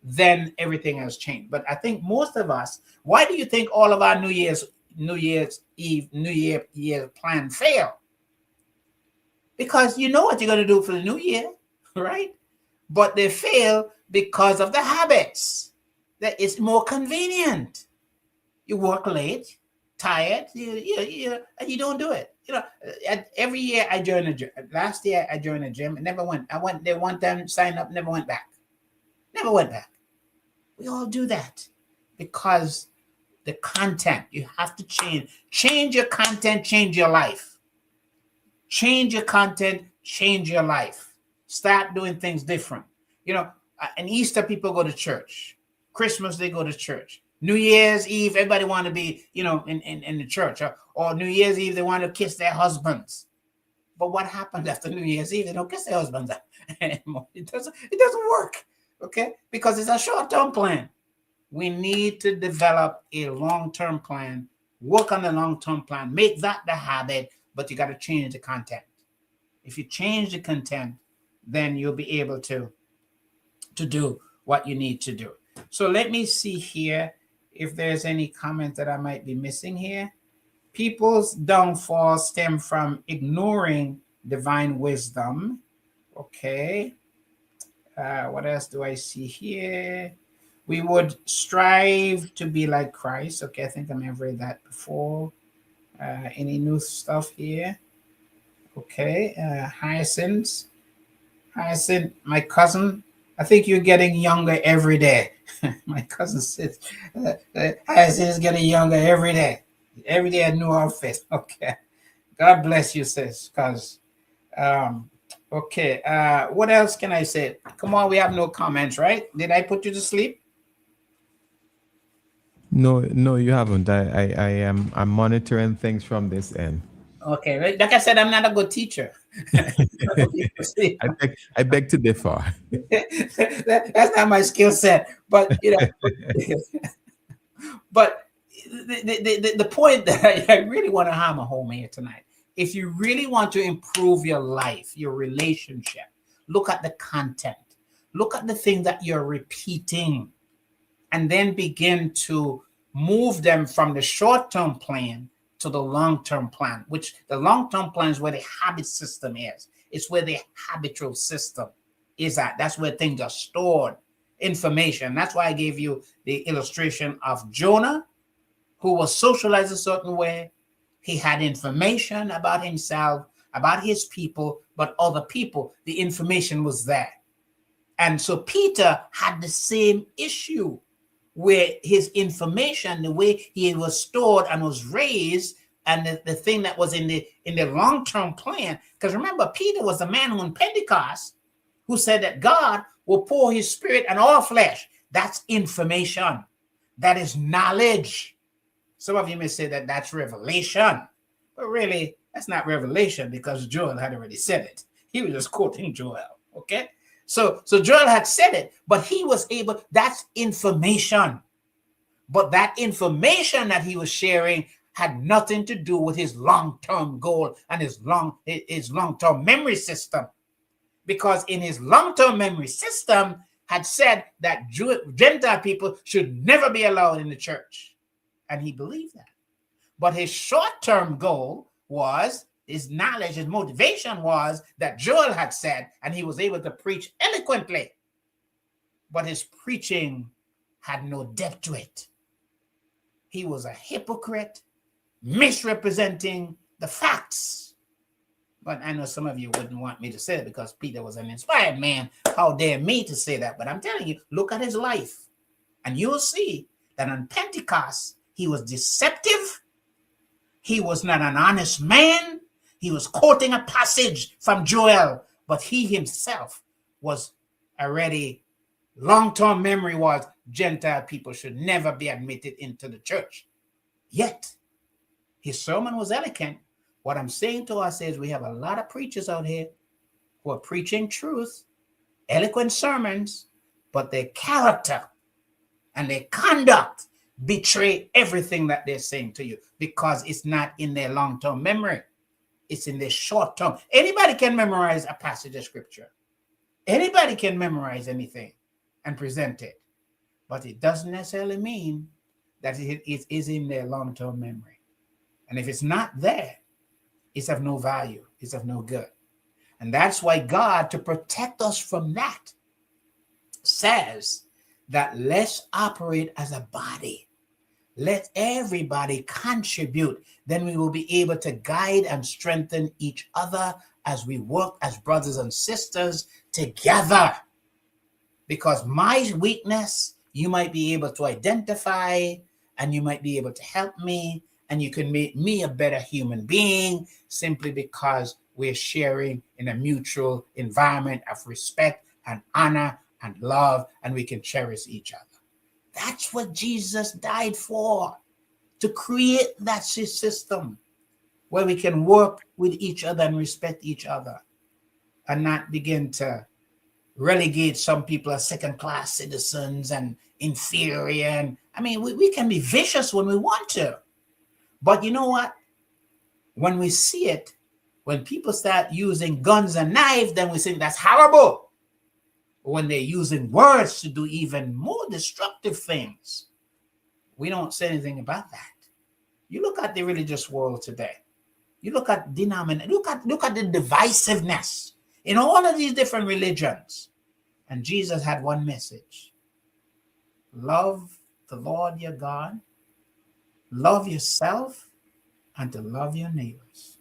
then everything has changed. But I think most of us, why do you think all of our New Year's Eve, New Year plan fail? Because you know what you're going to do for the new year, right? But they fail because of the habits. That it's more convenient. You work late, tired, and you don't do it. Every year I join a gym. Last year I joined a gym and never went. I went there one time, signed up, never went back. We all do that because the content, you have to change your content, change your life. Change your content, change your life. Start doing things different. And Easter people go to church. Christmas they go to church. New Year's Eve, everybody want to be, in the church. Or New Year's Eve, they want to kiss their husbands. But what happens after New Year's Eve? They don't kiss their husbands anymore. It doesn't work, okay? Because it's a short-term plan. We need to develop a long-term plan, work on the long-term plan, make that the habit, but you got to change the content. If you change the content, then you'll be able to do what you need to do. So let me see here if there's any comment that I might be missing here. People's downfall stem from ignoring divine wisdom. Okay. What else do I see here? We would strive to be like Christ. Okay, I think I've read that before. Any new stuff here? Okay, Hyacinth, my cousin. I think you're getting younger every day. My cousin says, Hyacinth is getting younger every day. Every day a new outfit. Okay, God bless you, sis. Because, okay, what else can I say? Come on, we have no comments, right? Did I put you to sleep? No, you haven't. I'm monitoring things from this end. Okay, like I said, I'm not a good teacher. I beg to differ. That's not my skill set. But but the point that I really want to hammer home here tonight, if you really want to improve your life, your relationship, look at the content. Look at the thing that you're repeating. and then begin to move them from the short-term plan to the long-term plan, which the long-term plan is where the habit system is. It's where the habitual system is at. That's where things are stored, information. That's why I gave you the illustration of Jonah, who was socialized a certain way. He had information about himself, about his people, but other people, the information was there. And so Peter had the same issue where his information, the way he was stored and was raised, and the thing that was in the long-term plan. Because remember, Peter was the man on Pentecost who said that God will pour his spirit on all flesh. That's information. That is knowledge. Some of you may say that that's revelation, but really that's not revelation, because Joel had already said it. He was just quoting Joel. Okay. So Joel had said it, but he was able, that's information. But that information that he was sharing had nothing to do with his long-term goal and his long-term memory system. Because in his long-term memory system had said that Gentile people should never be allowed in the church. And he believed that. But his short-term goal was, his knowledge, his motivation was that Joel had said, and he was able to preach eloquently. But his preaching had no depth to it. He was a hypocrite, misrepresenting the facts. But I know some of you wouldn't want me to say it because Peter was an inspired man. How dare me to say that? But I'm telling you, look at his life. And you'll see that on Pentecost, he was deceptive. He was not an honest man. He was quoting a passage from Joel, but he himself was already, long-term memory was Gentile people should never be admitted into the church. Yet, his sermon was eloquent. What I'm saying to us is we have a lot of preachers out here who are preaching truth, eloquent sermons, but their character and their conduct betray everything that they're saying to you, because it's not in their long-term memory. It's in their short-term. Anybody can memorize a passage of scripture. Anybody can memorize anything and present it. But it doesn't necessarily mean that it is in their long-term memory. And if it's not there, it's of no value. It's of no good. And that's why God, to protect us from that, says that let's operate as a body. Let everybody contribute. Then we will be able to guide and strengthen each other as we work as brothers and sisters together. Because my weakness, you might be able to identify, and you might be able to help me, and you can make me a better human being simply because we're sharing in a mutual environment of respect and honor and love, and we can cherish each other. That's what Jesus died for, to create that system where we can work with each other and respect each other and not begin to relegate some people as second-class citizens and inferior. And I mean, we can be vicious when we want to. But you know what? When we see it, when people start using guns and knives, then we think that's horrible. When they're using words to do even more destructive things, we don't say anything about that. You look at the religious world today. You look at denomination. Look at the divisiveness in all of these different religions. And Jesus had one message: love the Lord your God, love yourself, and to love your neighbors.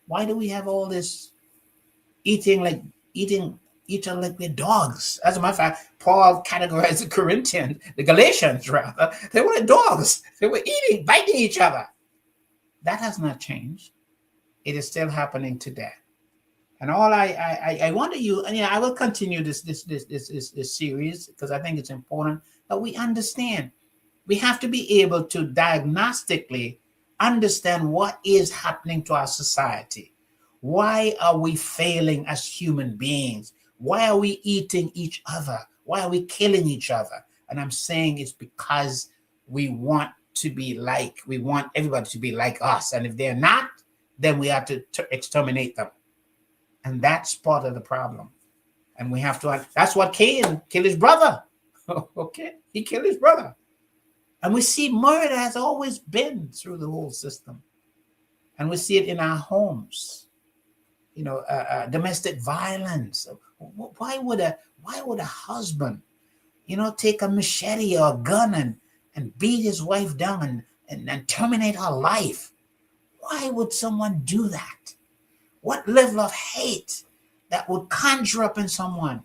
Why do we have all this eating like we're dogs? As a matter of fact, Paul categorized the Corinthians, the Galatians rather, they were dogs. They were eating, biting each other. That has not changed. It is still happening today. And all I want you, and I will continue this series because I think it's important that we understand. We have to be able to diagnostically understand what is happening to our society. Why are we failing as human beings? Why are we eating each other? Why are we killing each other? And I'm saying it's because we want everybody to be like us. And if they're not, then we have to exterminate them. And that's part of the problem. And we have to, that's what Cain killed his brother. Okay, he killed his brother. And we see murder has always been through the whole system. And we see it in our homes, domestic violence. Why would a husband, take a machete or a gun and beat his wife down and terminate her life? Why would someone do that? What level of hate that would conjure up in someone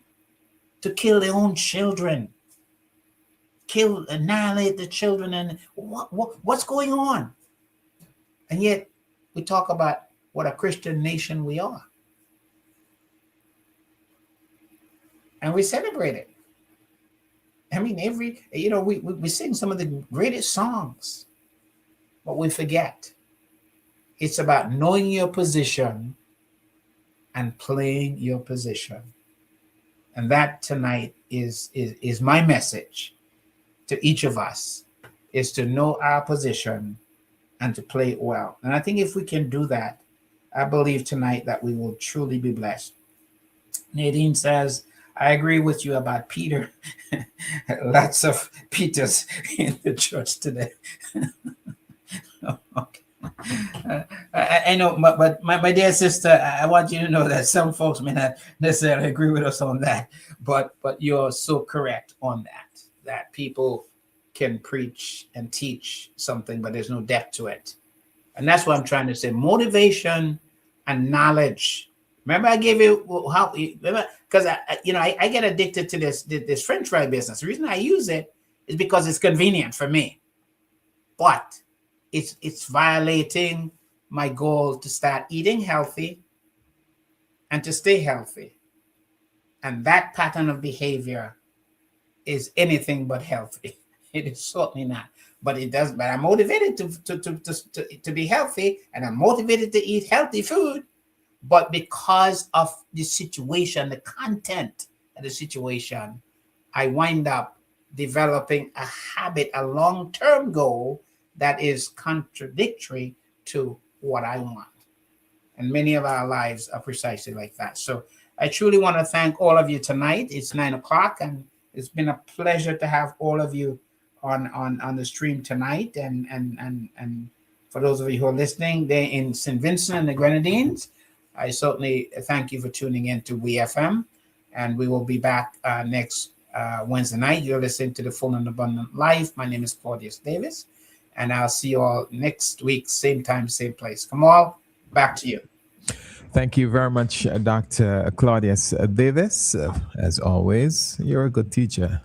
to kill their own children, annihilate the children, and what's going on? And yet we talk about what a Christian nation we are. And we celebrate it. I mean, we sing some of the greatest songs, but we forget. It's about knowing your position and playing your position. And that tonight is my message to each of us, is to know our position and to play it well. And I think if we can do that, I believe tonight that we will truly be blessed. Nadine says, I agree with you about Peter. Lots of Peters in the church today. Okay. I know, but my dear sister, I want you to know that some folks may not necessarily agree with us on that, but you're so correct on that people can preach and teach something, but there's no depth to it. And that's what I'm trying to say. Motivation and knowledge. Remember, I gave you because I get addicted to this French fry business. The reason I use it is because it's convenient for me, but it's violating my goal to start eating healthy and to stay healthy. And that pattern of behavior is anything but healthy. It is certainly not. But it does. But I'm motivated to be healthy, and I'm motivated to eat healthy food. But because of the situation, the content of the situation, I wind up developing a habit, a long-term goal that is contradictory to what I want. And many of our lives are precisely like that. So I truly want to thank all of you tonight. It's 9:00, and it's been a pleasure to have all of you on the stream tonight. And for those of you who are listening, they're in St. Vincent and the Grenadines. I certainly thank you for tuning in to WeFM, and we will be back next Wednesday night. You're listening to the Full and Abundant Life. My name is Claudius Davis, and I'll see you all next week, same time, same place. Kamal, back to you. Thank you very much, Dr. Claudius Davis. As always, you're a good teacher.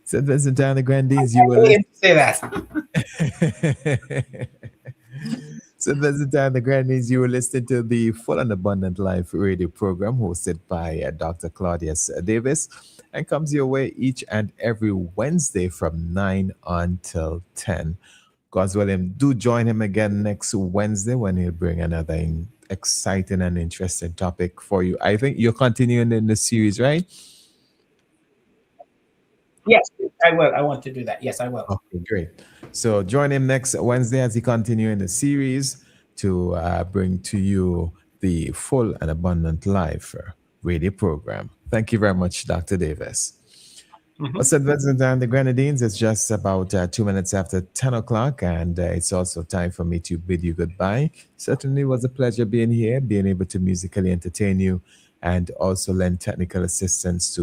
St. Vincent and the Grenadines, you will say that. So that's the time, the Grannies. You were listening to the Full and Abundant Life radio program hosted by Dr. Claudius Davis, and comes your way each and every Wednesday from 9 until 10. God's willing, do join him again next Wednesday when he'll bring another exciting and interesting topic for you. I think you're continuing in the series, right? Yes, I will. I want to do that. Yes, I will. Okay, great. So join him next Wednesday as he continues in the series to bring to you the Full and Abundant Life radio program. Thank you very much, Dr. Davis. What's up, Vincent and the Grenadines? It's just about 2 minutes after 10 o'clock, and it's also time for me to bid you goodbye. Certainly was a pleasure being here, being able to musically entertain you, and also lend technical assistance to